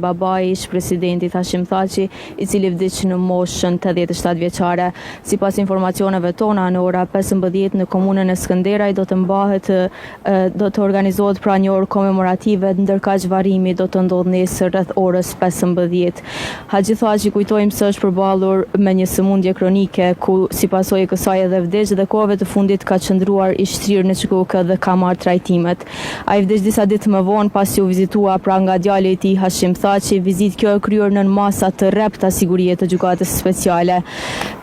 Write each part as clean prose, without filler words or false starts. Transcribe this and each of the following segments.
babai ish presidentit Hashim Thaçi, I cili vdiq në moshën 87 vjeçare. Sipas informacioneve tona, në ora 15 në komunën e Skënderaj do të organizohet pra një orë komemorative, ndërkaq varrimi do të ndodhë nesër rreth orës 15. Haxhi Thaçi, kujtojmë se është përballur me një sëmundje kronike ku si pasojë e kësaj edhe vdeq dhe kohëve të fundit ka qëndruar I shtrirë në Çukukë dhe ka marrë trajtimet. Ai vdeq disa ditë më vonë pasi u vizitua pra nga djali I tij Hashim Thaçi. Vizitë kjo e kryer nën masa të rrepta sigurie të gjykatës speciale.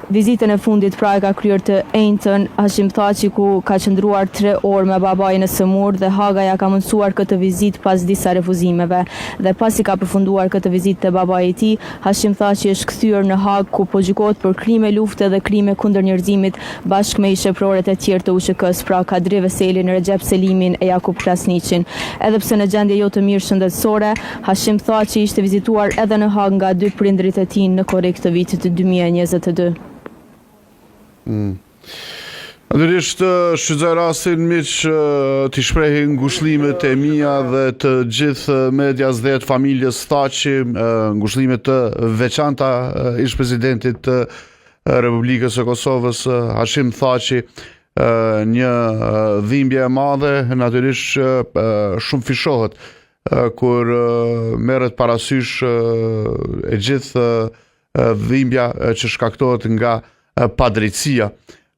Vizitën e fundit pra e ka kryer të enjtën Hashim Thaçi, ku ka qëndruar 3 orë me babain e sëmur dhe Haga ja ka mundsuar këtë vizitë pas disa refuzimeve. Dhe pasi ka përfunduar këtë vizitë te babai I tij, Hashim Thaçi është kthyer në Hag, ku po gjykohet për krime lufte dhe krime kundër njerëzimit bashkë me ishepërorët e tjerë të USHK-s, pra Kadri Veselin, Recep Selimin e Jakub Krasniqin. Edhe pse në gjendje jo të mirë shëndetësore, Hashim Thaçi ishte vizituar edhe në Hag nga 2 prindrit e tij në korrik të vitit 2022. Natyrisht shfrytëzoj rastin miq t'i shprehi ngushëllimet e mia dhe të gjithë medias dhe të familjes Thaçi, ngushëllime të veçanta ish presidentit të Republikës së Kosovës Hashim Thaçi, një dhimbje e madhe, natyrisht shumë fishohet kur merret parasysh e gjithë dhimbja që shkaktohet nga padrejtësia,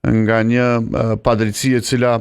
nga një padrejtësi e cila